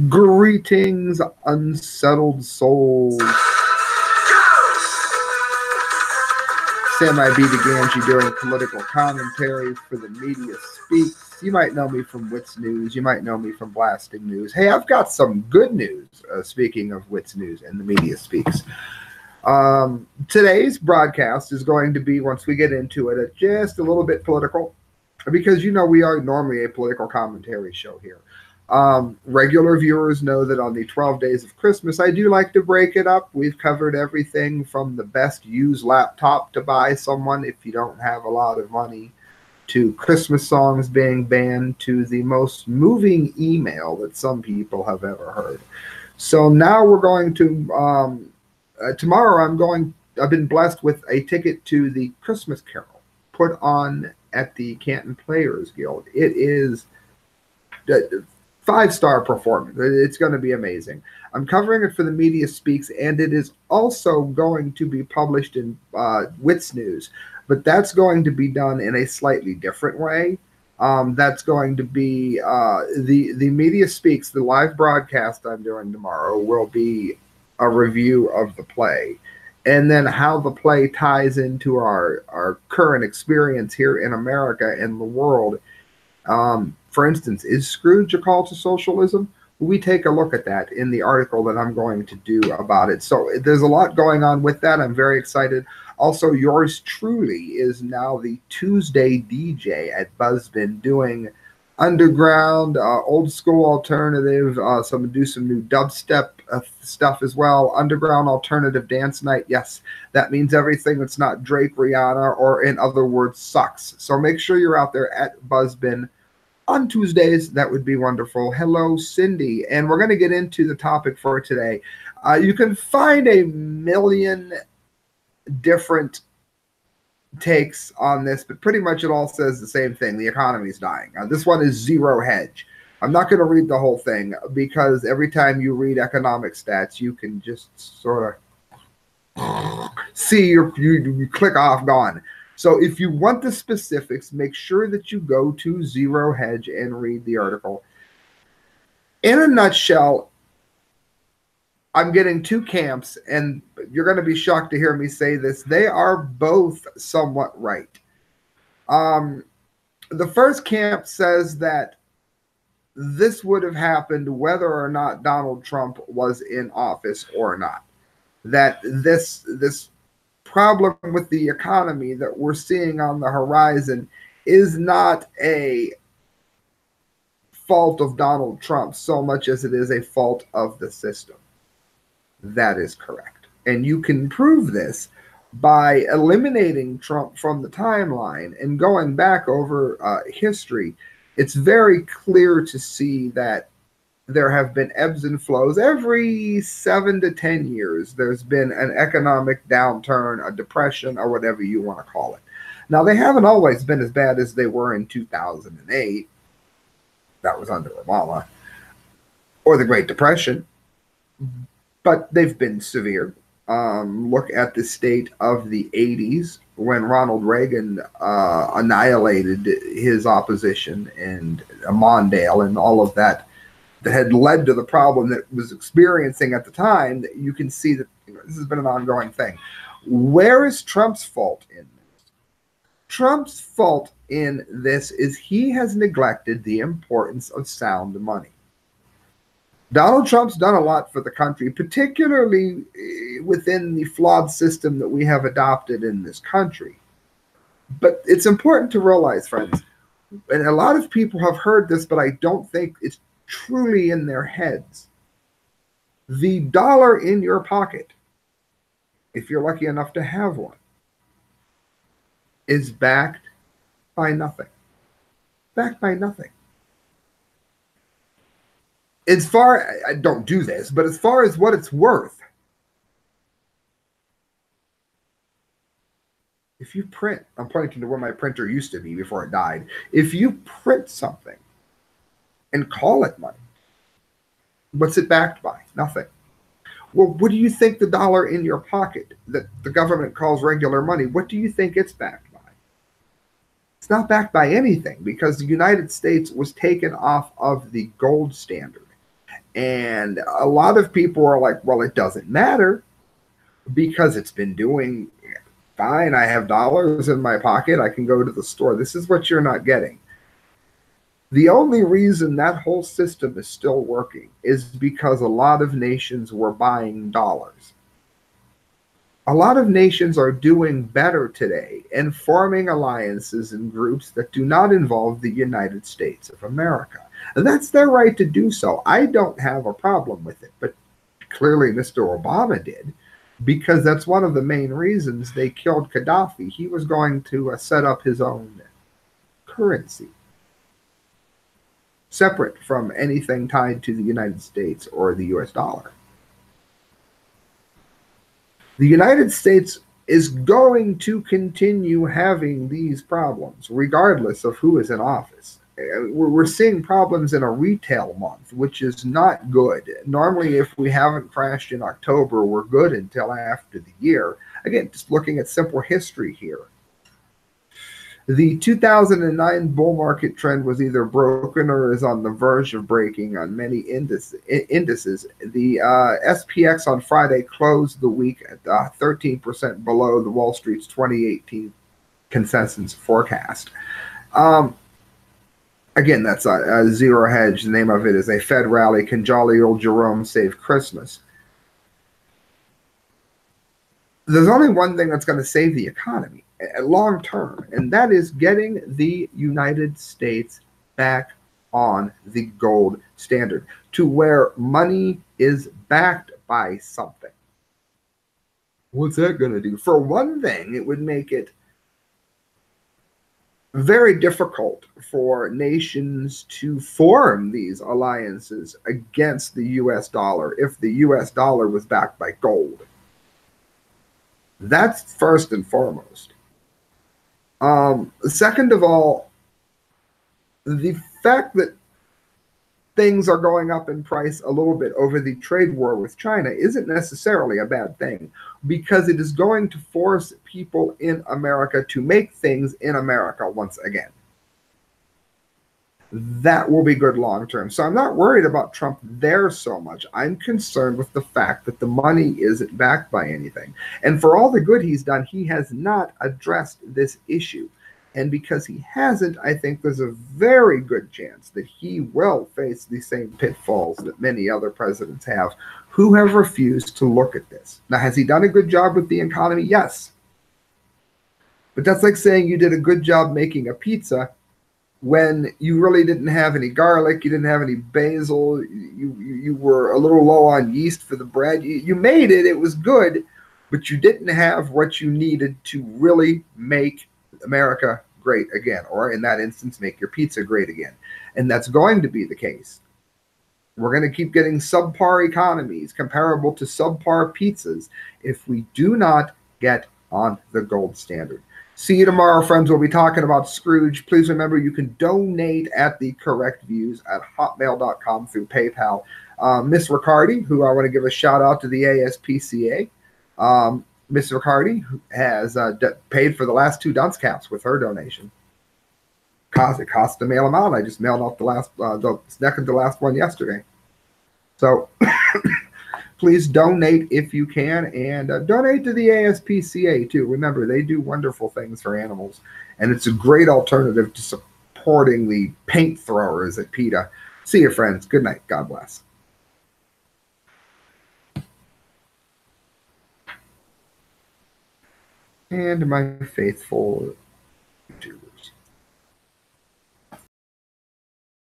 Greetings, unsettled souls. Sam I be the Gangi doing political commentary for the Media Speaks. You might know me from WitsNews. You might know me from Blasting News. Hey, I've got some good news, speaking of WitsNews and the Media Speaks. Today's broadcast is going to be, once we get into it, just a little bit political, because we are normally a political commentary show here. Regular viewers know that on the 12 days of Christmas, I do like to break it up. We've covered everything from the best used laptop to buy someone if you don't have a lot of money, to Christmas songs being banned, to the most moving email that some people have ever heard. So now we're going to, tomorrow I've been blessed with a ticket to the Christmas Carol put on at the Canton Players Guild. It is 5-star performance. It's going to be amazing. I'm covering it for the Media Speaks, and it is also going to be published in WitsNews, but that's going to be done in a slightly different way. That's going to be the Media Speaks, the live broadcast I'm doing tomorrow, will be a review of the play, and then how the play ties into our current experience here in America and the world. For instance, is Scrooge a call to socialism? We take a look at that in the article that I'm going to do about it. So there's a lot going on with that. I'm very excited. Also, yours truly is now the Tuesday DJ at Buzzbin, doing underground, old school alternative, some new dubstep stuff as well. Underground alternative dance night. Yes, that means everything that's not Drake, Rihanna, or in other words, sucks. So make sure you're out there at Buzzbin on Tuesdays. That would be wonderful. Hello, Cindy. And we're going to get into the topic for today. You can find a million different takes on this, but pretty much it all says the same thing. The economy's dying. This one is zero hedge. I'm not going to read the whole thing, because every time you read economic stats, you can just sort of see you click off, gone. So if you want the specifics, make sure that you go to Zero Hedge and read the article. In a nutshell, I'm getting two camps, and you're going to be shocked to hear me say this. They are both somewhat right. The first camp says that this would have happened whether or not Donald Trump was in office or not. That this problem with the economy that we're seeing on the horizon is not a fault of Donald Trump so much as it is a fault of the system. That is correct. And you can prove this by eliminating Trump from the timeline and going back over history. It's very clear to see that there have been ebbs and flows. Every 7 to 10 years, there's been an economic downturn, a depression, or whatever you want to call it. Now, they haven't always been as bad as they were in 2008. That was under Obama. Or the Great Depression. But they've been severe. Look at the state of the 80s, when Ronald Reagan annihilated his opposition, and Mondale and all of that had led to the problem that was experiencing at the time. That you can see that this has been an ongoing thing. Where is Trump's fault in this? Trump's fault in this is he has neglected the importance of sound money. Donald Trump's done a lot for the country, particularly within the flawed system that we have adopted in this country. But it's important to realize, friends, and a lot of people have heard this, but I don't think it's truly in their heads. The dollar in your pocket, if you're lucky enough to have one, is backed by nothing. Backed by nothing. I don't do this, but as far as what it's worth, if you print, I'm pointing to where my printer used to be before it died. If you print something and call it money, what's it backed by? Nothing. Well, what do you think the dollar in your pocket that the government calls regular money, what do you think it's backed by? It's not backed by anything, because the United States was taken off of the gold standard. And a lot of people are like, well, it doesn't matter because it's been doing fine. I have dollars in my pocket. I can go to the store. This is what you're not getting. The only reason that whole system is still working is because a lot of nations were buying dollars. A lot of nations are doing better today and forming alliances and groups that do not involve the United States of America. And that's their right to do so. I don't have a problem with it, but clearly Mr. Obama did, because that's one of the main reasons they killed Gaddafi. He was going to set up his own currency, separate from anything tied to the United States or the US dollar. The United States is going to continue having these problems regardless of who is in office. We're seeing problems in a retail month, which is not good. Normally, if we haven't crashed in October, we're good until after the year. Again, just looking at simple history here. The 2009 bull market trend was either broken or is on the verge of breaking on many indices. The SPX on Friday closed the week at 13% below the Wall Street's 2018 consensus forecast. Again, that's a zero hedge. The name of it is A Fed Rally. Can Jolly Old Jerome Save Christmas? There's only one thing that's going to save the economy long term, and that is getting the United States back on the gold standard to where money is backed by something. What's that going to do? For one thing, it would make it very difficult for nations to form these alliances against the US dollar if the US dollar was backed by gold. That's first and foremost. Second of all, the fact that things are going up in price a little bit over the trade war with China isn't necessarily a bad thing, because it is going to force people in America to make things in America once again. That will be good long term. So I'm not worried about Trump there so much. I'm concerned with the fact that the money isn't backed by anything. And for all the good he's done, he has not addressed this issue. And because he hasn't, I think there's a very good chance that he will face the same pitfalls that many other presidents have who have refused to look at this. Now, has he done a good job with the economy? Yes. But that's like saying you did a good job making a pizza when you really didn't have any garlic, you didn't have any basil, you were a little low on yeast for the bread. You made it, it was good, but you didn't have what you needed to really make America great again, or in that instance, make your pizza great again. And that's going to be the case. We're going to keep getting subpar economies comparable to subpar pizzas if we do not get on the gold standard. See you tomorrow, friends. We'll be talking about Scrooge. Please remember you can donate at the correct views at hotmail.com through PayPal. Miss Riccardi, who I want to give a shout out to the ASPCA. Miss Riccardi has paid for the last 2 dunce caps with her donation. It cost to mail them out. I just mailed out the second to last one yesterday. So please donate if you can, and donate to the ASPCA too. Remember, they do wonderful things for animals, and it's a great alternative to supporting the paint throwers at PETA. See you, friends. Good night. God bless. And my faithful YouTube.